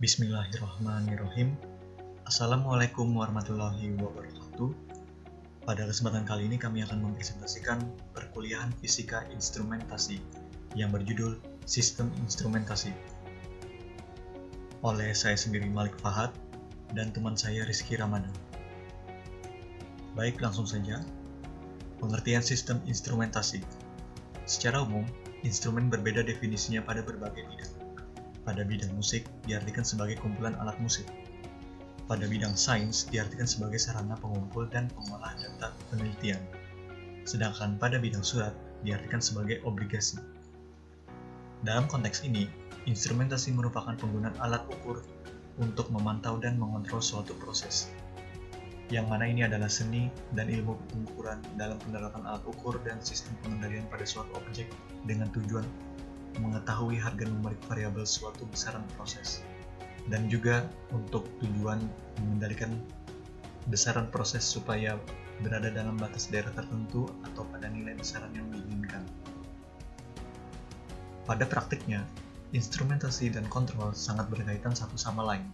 Bismillahirrahmanirrahim. Assalamualaikum warahmatullahi wabarakatuh. Pada kesempatan kali ini kami akan mempresentasikan perkuliahan Fisika Instrumentasi yang berjudul Sistem Instrumentasi oleh saya sendiri Malik Fahad dan teman saya Rizky Ramadan. Baik, langsung saja. Pengertian sistem instrumentasi. Secara umum, instrumen berbeda definisinya pada berbagai bidang. Pada bidang musik, diartikan sebagai kumpulan alat musik. Pada bidang sains, diartikan sebagai sarana pengumpul dan pengolah data penelitian. Sedangkan pada bidang surat, diartikan sebagai obligasi. Dalam konteks ini, instrumentasi merupakan penggunaan alat ukur untuk memantau dan mengontrol suatu proses. Yang mana ini adalah seni dan ilmu pengukuran dalam penerapan alat ukur dan sistem pengendalian pada suatu objek dengan tujuan mengetahui harga numerik variabel suatu besaran proses, dan juga untuk tujuan mengendalikan besaran proses supaya berada dalam batas daerah tertentu atau pada nilai besaran yang diinginkan. Pada praktiknya, instrumentasi dan kontrol sangat berkaitan satu sama lain.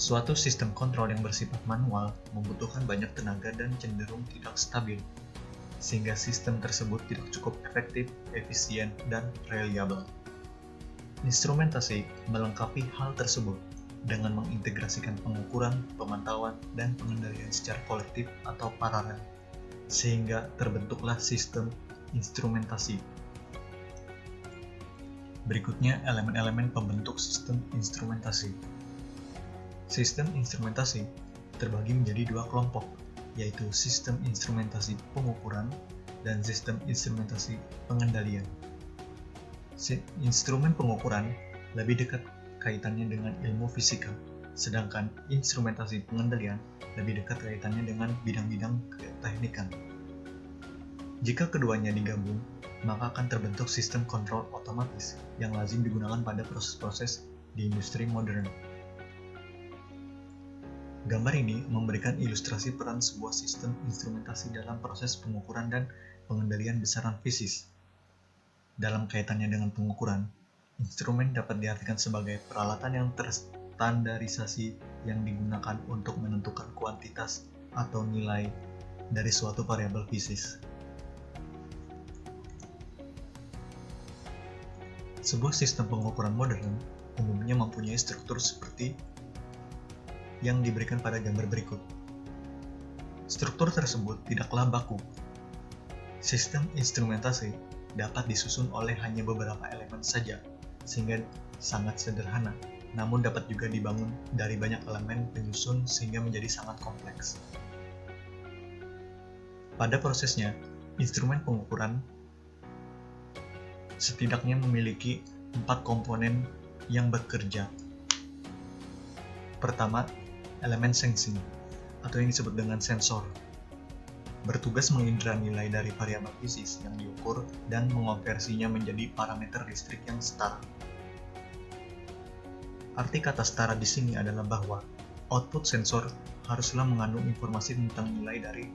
Suatu sistem kontrol yang bersifat manual membutuhkan banyak tenaga dan cenderung tidak stabil, sehingga sistem tersebut tidak cukup efektif, efisien, dan reliable. Instrumentasi melengkapi hal tersebut dengan mengintegrasikan pengukuran, pemantauan, dan pengendalian secara kolektif atau paralel, sehingga terbentuklah sistem instrumentasi. Berikutnya elemen-elemen pembentuk sistem instrumentasi. Sistem instrumentasi terbagi menjadi dua kelompok, yaitu sistem instrumentasi pengukuran dan sistem instrumentasi pengendalian. Instrumen pengukuran lebih dekat kaitannya dengan ilmu fisika, sedangkan instrumentasi pengendalian lebih dekat kaitannya dengan bidang-bidang keteknikan. Jika keduanya digabung, maka akan terbentuk sistem kontrol otomatis yang lazim digunakan pada proses-proses di industri modern. Gambar ini memberikan ilustrasi peran sebuah sistem instrumentasi dalam proses pengukuran dan pengendalian besaran fisis. Dalam kaitannya dengan pengukuran, instrumen dapat diartikan sebagai peralatan yang terstandarisasi yang digunakan untuk menentukan kuantitas atau nilai dari suatu variabel fisis. Sebuah sistem pengukuran modern umumnya mempunyai struktur seperti yang diberikan pada gambar berikut. Struktur tersebut tidaklah baku. Sistem instrumentasi dapat disusun oleh hanya beberapa elemen saja, sehingga sangat sederhana, namun dapat juga dibangun dari banyak elemen penyusun sehingga menjadi sangat kompleks. Pada prosesnya, instrumen pengukuran setidaknya memiliki 4 komponen yang bekerja. Pertama, elemen sensing, atau yang disebut dengan sensor, bertugas mengindra nilai dari variabel fisis yang diukur dan mengonversinya menjadi parameter listrik yang setara. Arti kata setara di sini adalah bahwa output sensor haruslah mengandung informasi tentang nilai dari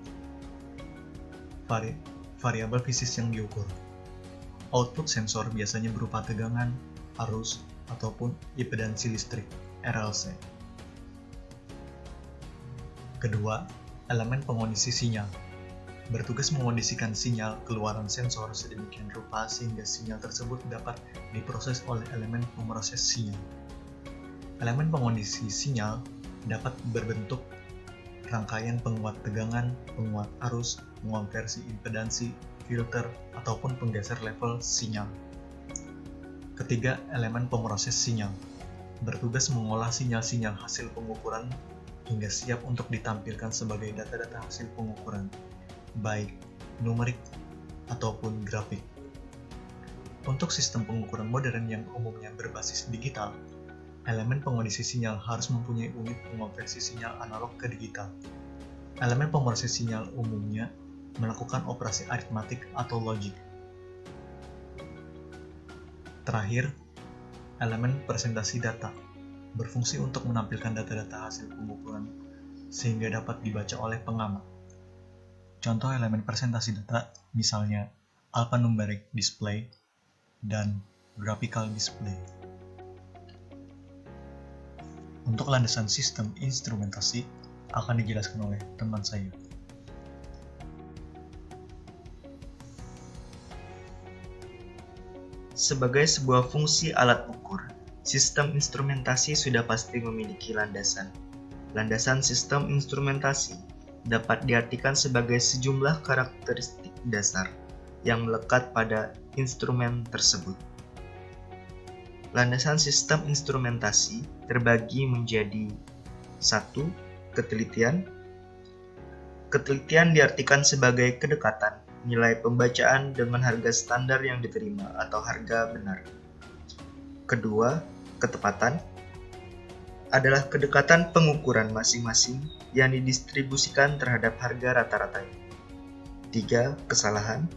variabel fisis yang diukur. Output sensor biasanya berupa tegangan, arus, ataupun impedansi listrik, RLC. Kedua, elemen pengondisi sinyal. Bertugas mengondisikan sinyal keluaran sensor sedemikian rupa sehingga sinyal tersebut dapat diproses oleh elemen pemroses sinyal. Elemen pengondisi sinyal dapat berbentuk rangkaian penguat tegangan, penguat arus, mengonversi impedansi, filter, ataupun penggeser level sinyal. Ketiga, elemen pemroses sinyal. Bertugas mengolah sinyal-sinyal hasil pengukuran hingga siap untuk ditampilkan sebagai data-data hasil pengukuran, baik numerik ataupun grafik. Untuk sistem pengukuran modern yang umumnya berbasis digital, elemen pengondisi sinyal harus mempunyai unit pengonversi sinyal analog ke digital. Elemen pemroses sinyal umumnya melakukan operasi aritmatik atau logik. Terakhir, elemen presentasi data berfungsi untuk menampilkan data-data hasil pengukuran sehingga dapat dibaca oleh pengamat. Contoh elemen presentasi data misalnya alphanumeric display dan graphical display. Untuk landasan sistem instrumentasi akan dijelaskan oleh teman saya. Sebagai sebuah fungsi alat ukur, sistem instrumentasi sudah pasti memiliki landasan. Landasan sistem instrumentasi dapat diartikan sebagai sejumlah karakteristik dasar yang melekat pada instrumen tersebut. Landasan sistem instrumentasi terbagi menjadi 1. Ketelitian. Ketelitian diartikan sebagai kedekatan nilai pembacaan dengan harga standar yang diterima atau harga benar. Kedua, ketepatan adalah kedekatan pengukuran masing-masing yang didistribusikan terhadap harga rata-rata. 3. Kesalahan.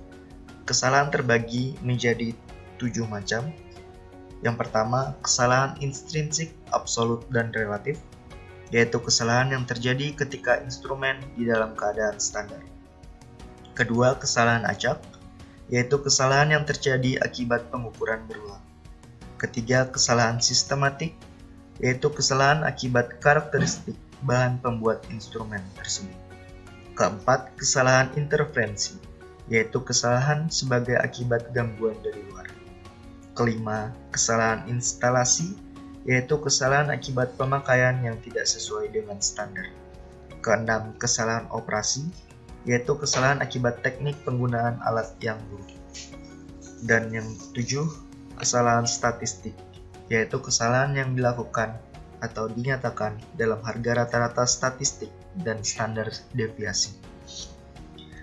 Kesalahan terbagi menjadi 7 macam. Yang pertama, kesalahan intrinsik, absolut, dan relatif, yaitu kesalahan yang terjadi ketika instrumen di dalam keadaan standar. Kedua, kesalahan acak, yaitu kesalahan yang terjadi akibat pengukuran berulang. Ketiga, kesalahan sistematik, yaitu kesalahan akibat karakteristik bahan pembuat instrumen tersebut. Keempat, kesalahan interferensi, yaitu kesalahan sebagai akibat gangguan dari luar. Kelima, kesalahan instalasi, yaitu kesalahan akibat pemakaian yang tidak sesuai dengan standar. Keenam, kesalahan operasi, yaitu kesalahan akibat teknik penggunaan alat yang buruk. Dan yang 7, kesalahan statistik, yaitu kesalahan yang dilakukan atau dinyatakan dalam harga rata-rata statistik dan standar deviasi.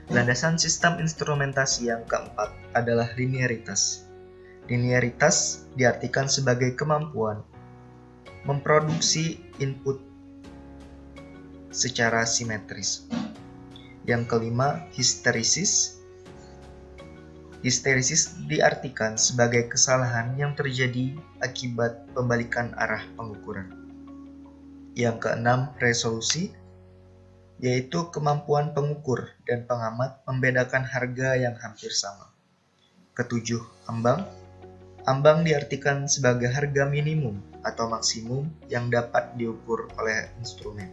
Landasan sistem instrumentasi yang keempat adalah linearitas. Linearitas diartikan sebagai kemampuan memproduksi input secara simetris. Yang kelima, histeresis. Histeresis diartikan sebagai kesalahan yang terjadi akibat pembalikan arah pengukuran. Yang keenam, resolusi, yaitu kemampuan pengukur dan pengamat membedakan harga yang hampir sama. Ketujuh, ambang. Ambang diartikan sebagai harga minimum atau maksimum yang dapat diukur oleh instrumen.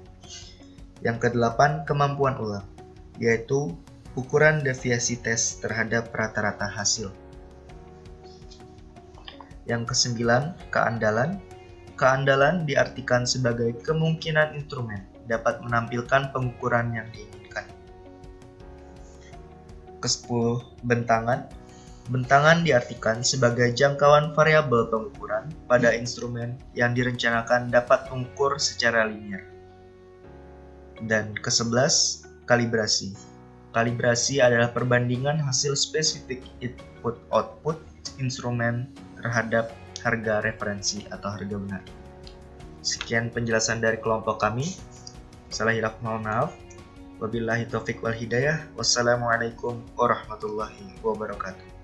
Yang kedelapan, kemampuan ulang, yaitu ukuran deviasi tes terhadap rata-rata hasil. Yang kesembilan, keandalan. Keandalan diartikan sebagai kemungkinan instrumen dapat menampilkan pengukuran yang diinginkan. Kesepuluh, bentangan. Bentangan diartikan sebagai jangkauan variabel pengukuran pada instrumen yang direncanakan dapat mengukur secara linear. Dan ke-11, kalibrasi. Kalibrasi adalah perbandingan hasil spesifik input-output instrumen terhadap harga referensi atau harga benar. Sekian penjelasan dari kelompok kami. Salah hilaf mohon maaf. Wabillahi taufiq wal hidayah. Wassalamualaikum warahmatullahi wabarakatuh.